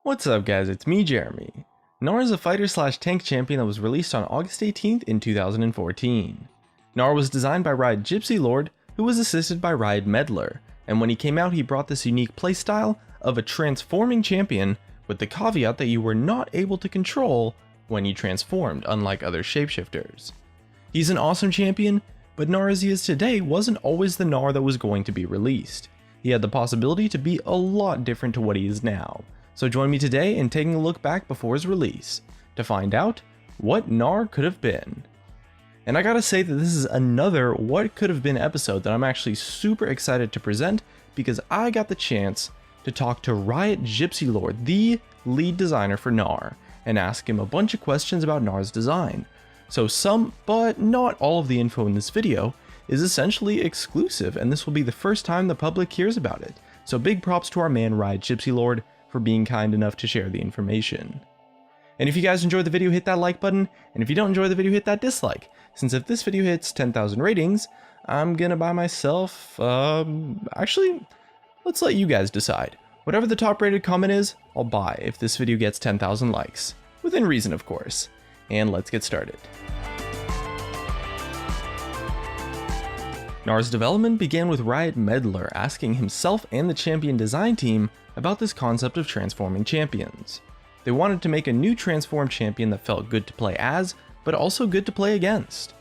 What's up guys, it's me Jeremy. GNAR is a fighter/tank champion that was released on August 18th in 2014. GNAR was designed by Riot Gypsy Lord, who was assisted by Riot Meddler, and when he came out he brought this unique playstyle of a transforming champion with the caveat that you were not able to control when you transformed, unlike other shapeshifters. He's an awesome champion, but GNAR as he is today wasn't always the GNAR that was going to be released. He had the possibility to be a lot different to what he is now. So join me today in taking a look back before his release, to find out what GNAR could have been. And I gotta say that this is another what could have been episode that I'm actually super excited to present, because I got the chance to talk to Riot Gypsy Lord, the lead designer for GNAR, and ask him a bunch of questions about GNAR's design. So some, but not all of the info in this video is essentially exclusive, and this will be the first time the public hears about it. So big props to our man Riot Gypsy Lord for being kind enough to share the information. And if you guys enjoyed the video, hit that like button, and if you don't enjoy the video, hit that dislike, since if this video hits 10,000 ratings, I'm gonna buy myself, actually, let's let you guys decide. Whatever the top rated comment is, I'll buy if this video gets 10,000 likes. Within reason, of course. And let's get started. GNAR's development began with Riot Meddler asking himself and the champion design team about this concept of transforming champions. They wanted to make a new transformed champion that felt good to play as, but also good to play against.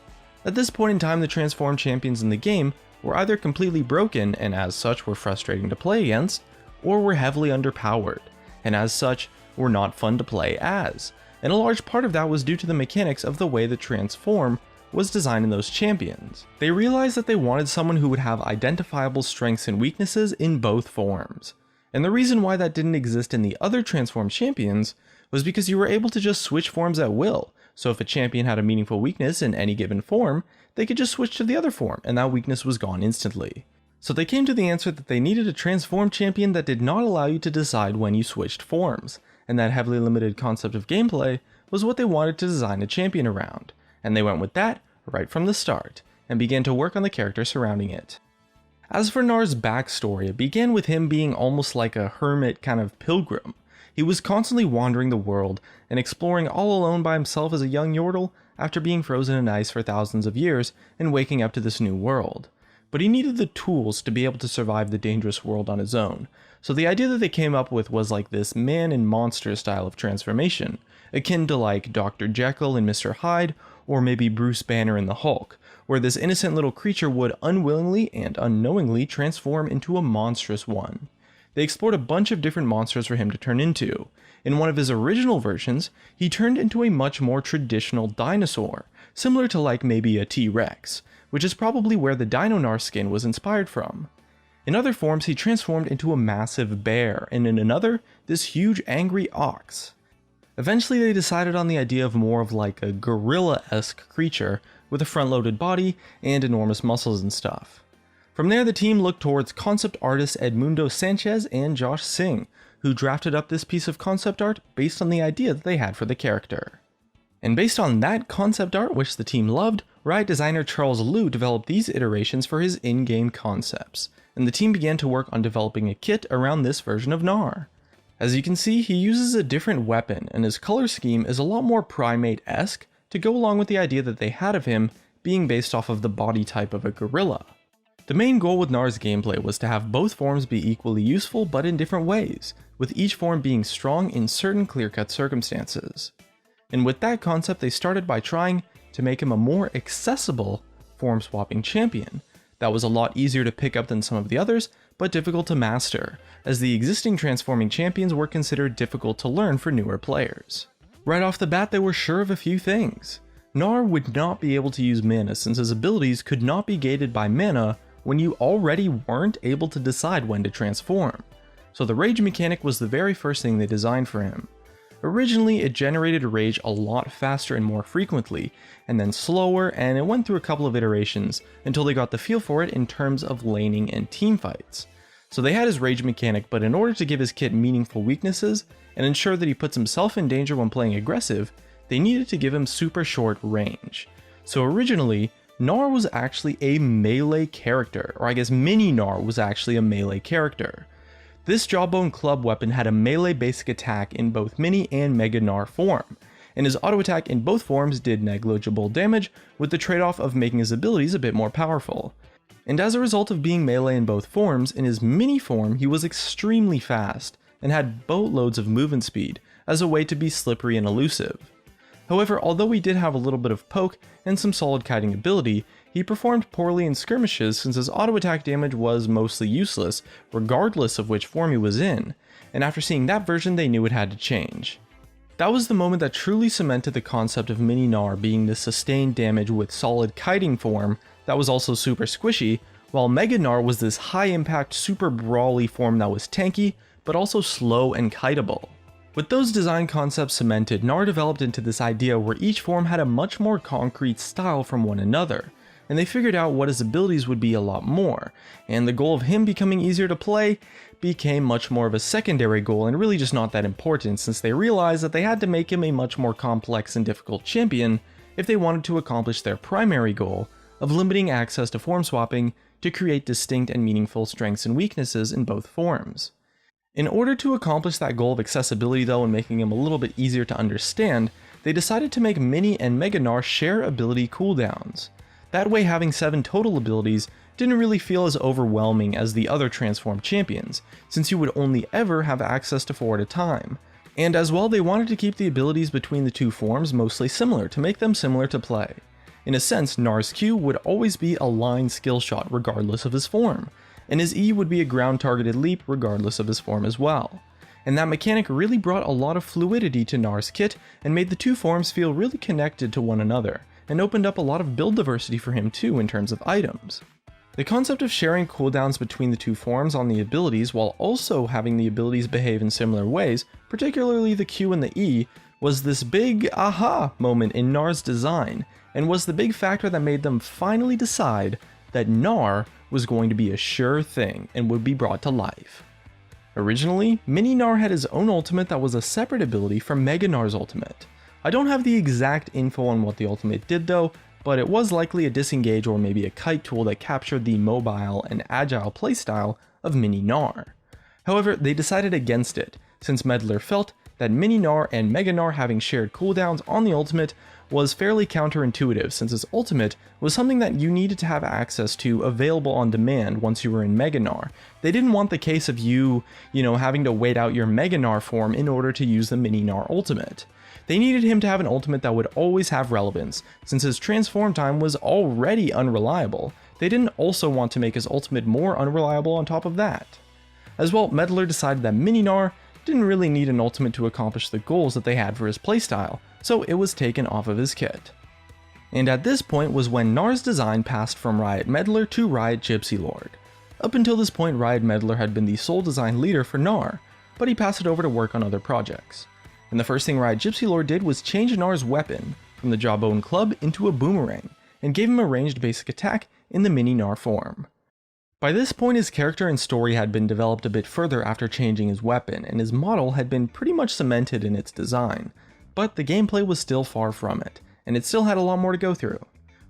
At this point in time, the transformed champions in the game were either completely broken and as such were frustrating to play against, or were heavily underpowered, and as such were not fun to play as. And a large part of that was due to the mechanics of the way the transform was designed in those champions. They realized that they wanted someone who would have identifiable strengths and weaknesses in both forms. And the reason why that didn't exist in the other transformed champions was because you were able to just switch forms at will. So if a champion had a meaningful weakness in any given form, they could just switch to the other form and that weakness was gone instantly. So they came to the answer that they needed a transformed champion that did not allow you to decide when you switched forms, and that heavily limited concept of gameplay was what they wanted to design a champion around, and they went with that right from the start, and began to work on the character surrounding it. As for GNAR's backstory, it began with him being almost like a hermit kind of pilgrim. He was constantly wandering the world and exploring all alone by himself as a young Yordle after being frozen in ice for thousands of years and waking up to this new world. But he needed the tools to be able to survive the dangerous world on his own, so the idea that they came up with was like this man and monster style of transformation, akin to like Dr. Jekyll and Mr. Hyde, or maybe Bruce Banner and the Hulk, where this innocent little creature would unwillingly and unknowingly transform into a monstrous one. They explored a bunch of different monsters for him to turn into. In one of his original versions, he turned into a much more traditional dinosaur, similar to like maybe a T-Rex, which is probably where the Dino-GNAR skin was inspired from. In other forms, he transformed into a massive bear, and in another, this huge angry ox. Eventually they decided on the idea of more of like a gorilla-esque creature with a front-loaded body and enormous muscles and stuff. From there the team looked towards concept artists Edmundo Sanchez and Josh Singh, who drafted up this piece of concept art based on the idea that they had for the character. And based on that concept art, which the team loved, Riot designer Charles Liu developed these iterations for his in-game concepts, and the team began to work on developing a kit around this version of GNAR. As you can see, he uses a different weapon, and his color scheme is a lot more primate-esque to go along with the idea that they had of him being based off of the body type of a gorilla. The main goal with GNAR's gameplay was to have both forms be equally useful but in different ways, with each form being strong in certain clear-cut circumstances. And with that concept, they started by trying to make him a more accessible form-swapping champion that was a lot easier to pick up than some of the others, but difficult to master, as the existing transforming champions were considered difficult to learn for newer players. Right off the bat, they were sure of a few things. GNAR would not be able to use mana since his abilities could not be gated by mana when you already weren't able to decide when to transform. So the rage mechanic was the very first thing they designed for him. Originally, it generated rage a lot faster and more frequently, and then slower, and it went through a couple of iterations until they got the feel for it in terms of laning and team fights. So they had his rage mechanic, but in order to give his kit meaningful weaknesses and ensure that he puts himself in danger when playing aggressive, they needed to give him super short range. So originally, GNAR was actually a melee character, or I guess mini GNAR was actually a melee character. This jawbone club weapon had a melee basic attack in both mini and mega GNAR form, and his auto attack in both forms did negligible damage, with the trade-off of making his abilities a bit more powerful. And as a result of being melee in both forms, in his mini form he was extremely fast, and had boatloads of movement speed, as a way to be slippery and elusive. However, although he did have a little bit of poke and some solid kiting ability, he performed poorly in skirmishes since his auto attack damage was mostly useless, regardless of which form he was in, and after seeing that version they knew it had to change. That was the moment that truly cemented the concept of mini GNAR being the sustained damage with solid kiting form that was also super squishy, while mega GNAR was this high impact super brawly form that was tanky, but also slow and kiteable. With those design concepts cemented, GNAR developed into this idea where each form had a much more concrete style from one another, and they figured out what his abilities would be a lot more, and the goal of him becoming easier to play became much more of a secondary goal and really just not that important, since they realized that they had to make him a much more complex and difficult champion if they wanted to accomplish their primary goal of limiting access to form swapping to create distinct and meaningful strengths and weaknesses in both forms. In order to accomplish that goal of accessibility though and making him a little bit easier to understand, they decided to make mini and mega GNAR share ability cooldowns. That way having 7 total abilities didn't really feel as overwhelming as the other transformed champions, since you would only ever have access to 4 at a time. And as well, they wanted to keep the abilities between the two forms mostly similar to make them similar to play. In a sense, GNAR's Q would always be a line skill shot regardless of his form, and his E would be a ground targeted leap regardless of his form as well. And that mechanic really brought a lot of fluidity to GNAR's kit and made the two forms feel really connected to one another, and opened up a lot of build diversity for him too in terms of items. The concept of sharing cooldowns between the two forms on the abilities while also having the abilities behave in similar ways, particularly the Q and the E, was this big aha moment in GNAR's design, and was the big factor that made them finally decide that GNAR was going to be a sure thing and would be brought to life. Originally, Mini GNAR had his own ultimate that was a separate ability from Mega GNAR's ultimate. I don't have the exact info on what the ultimate did though, but it was likely a disengage or maybe a kite tool that captured the mobile and agile playstyle of Mini GNAR. However, they decided against it, since Meddler felt that Mini GNAR and Mega GNAR having shared cooldowns on the ultimate was fairly counterintuitive, since his ultimate was something that you needed to have access to available on demand once you were in Mega GNAR. They didn't want the case of you having to wait out your Mega GNAR form in order to use the Mini GNAR ultimate. They needed him to have an ultimate that would always have relevance, since his transform time was already unreliable. They didn't also want to make his ultimate more unreliable on top of that. As well, Meddler decided that Mini GNAR didn't really need an ultimate to accomplish the goals that they had for his playstyle, so it was taken off of his kit. And at this point was when GNAR's design passed from Riot Meddler to Riot Gypsy Lord. Up until this point, Riot Meddler had been the sole design leader for GNAR, but he passed it over to work on other projects. And the first thing Riot Gypsy Lord did was change GNAR's weapon from the Jawbone Club into a boomerang, and gave him a ranged basic attack in the Mini GNAR form. By this point, his character and story had been developed a bit further after changing his weapon, and his model had been pretty much cemented in its design, but the gameplay was still far from it, and it still had a lot more to go through.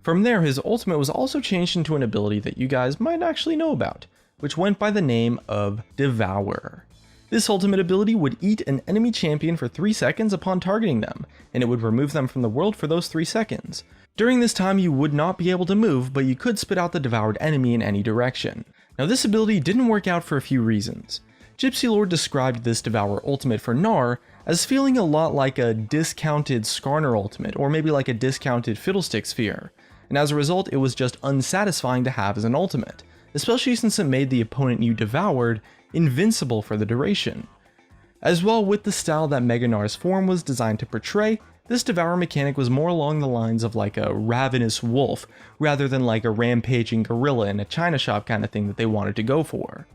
From there, his ultimate was also changed into an ability that you guys might actually know about, which went by the name of Devour. This ultimate ability would eat an enemy champion for 3 seconds upon targeting them, and it would remove them from the world for those 3 seconds. During this time you would not be able to move, but you could spit out the devoured enemy in any direction. Now this ability didn't work out for a few reasons. Gypsy Lord described this Devour ultimate for GNAR as feeling a lot like a discounted Skarner ultimate, or maybe like a discounted Fiddlestick Sphere, and as a result it was just unsatisfying to have as an ultimate, especially since it made the opponent you devoured invincible for the duration. As well, with the style that Mega GNAR's form was designed to portray, this Devour mechanic was more along the lines of like a ravenous wolf, rather than like a rampaging gorilla in a china shop kind of thing that they wanted to go for.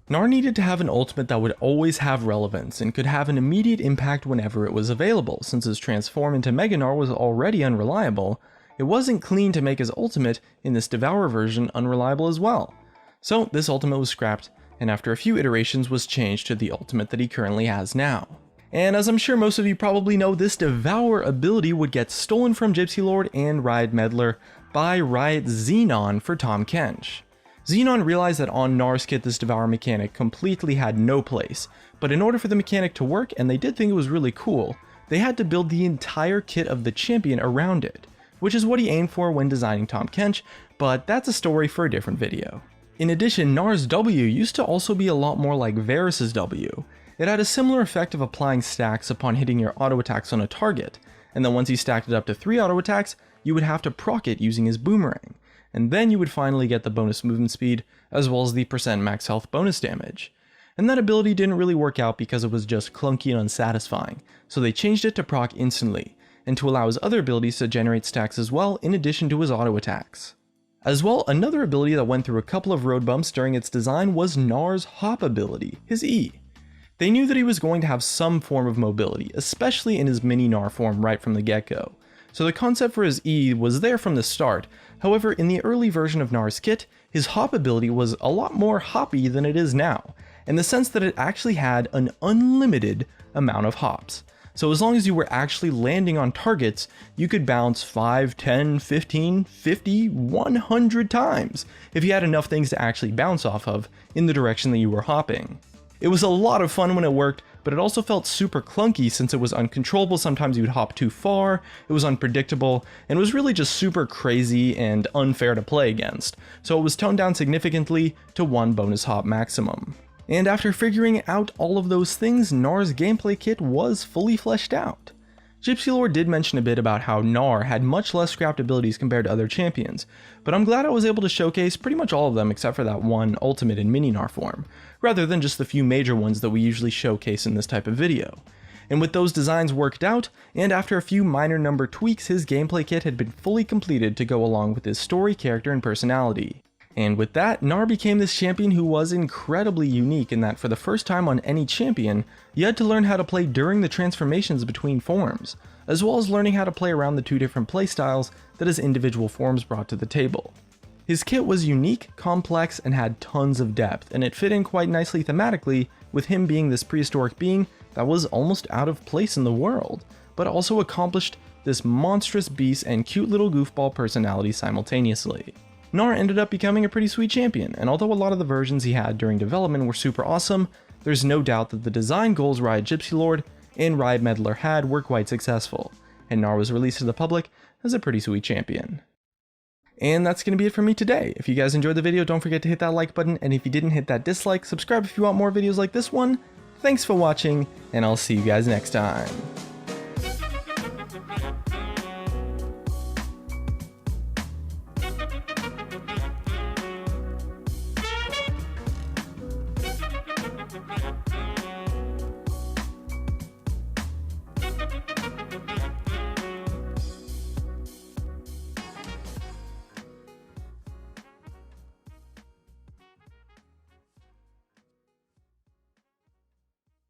GNAR needed to have an ultimate that would always have relevance and could have an immediate impact whenever it was available. Since his transform into Mega GNAR was already unreliable, it wasn't clean to make his ultimate in this Devour version unreliable as well. So this ultimate was scrapped, and after a few iterations was changed to the ultimate that he currently has now. And as I'm sure most of you probably know, this Devour ability would get stolen from Gypsy Lord and Riot Meddler by Riot Xenon for Tahm Kench. Xenon realized that on GNAR's kit this Devour mechanic completely had no place, but in order for the mechanic to work, and they did think it was really cool, they had to build the entire kit of the champion around it, which is what he aimed for when designing Tahm Kench, but that's a story for a different video. In addition, GNAR's W used to also be a lot more like Varus's W. It had a similar effect of applying stacks upon hitting your auto attacks on a target, and then once he stacked it up to 3 auto attacks, you would have to proc it using his boomerang, and then you would finally get the bonus movement speed, as well as the % max health bonus damage. And that ability didn't really work out because it was just clunky and unsatisfying, so they changed it to proc instantly, and to allow his other abilities to generate stacks as well in addition to his auto attacks. As well, another ability that went through a couple of road bumps during its design was GNAR's hop ability, his E. They knew that he was going to have some form of mobility, especially in his mini GNAR form right from the get-go, so the concept for his E was there from the start. However, in the early version of GNAR's kit, his hop ability was a lot more hoppy than it is now, in the sense that it actually had an unlimited amount of hops. So as long as you were actually landing on targets, you could bounce 5, 10, 15, 50, 100 times if you had enough things to actually bounce off of in the direction that you were hopping. It was a lot of fun when it worked, but it also felt super clunky since it was uncontrollable. Sometimes you'd hop too far, it was unpredictable, and was really just super crazy and unfair to play against, so it was toned down significantly to 1 bonus hop maximum. And after figuring out all of those things, GNAR's gameplay kit was fully fleshed out. Gypsy Lord did mention a bit about how GNAR had much less scrapped abilities compared to other champions, but I'm glad I was able to showcase pretty much all of them except for that one ultimate in mini GNAR form, rather than just the few major ones that we usually showcase in this type of video. And with those designs worked out, and after a few minor number tweaks, his gameplay kit had been fully completed to go along with his story, character, and personality. And with that, GNAR became this champion who was incredibly unique in that for the first time on any champion, you had to learn how to play during the transformations between forms, as well as learning how to play around the 2 different playstyles that his individual forms brought to the table. His kit was unique, complex, and had tons of depth, and it fit in quite nicely thematically with him being this prehistoric being that was almost out of place in the world, but also accomplished this monstrous beast and cute little goofball personality simultaneously. GNAR ended up becoming a pretty sweet champion, and although a lot of the versions he had during development were super awesome, there's no doubt that the design goals Riot Gypsy Lord and Riot Meddler had were quite successful, and GNAR was released to the public as a pretty sweet champion. And that's going to be it for me today. If you guys enjoyed the video, don't forget to hit that like button, and if you didn't, hit that dislike, subscribe if you want more videos like this one. Thanks for watching, and I'll see you guys next time.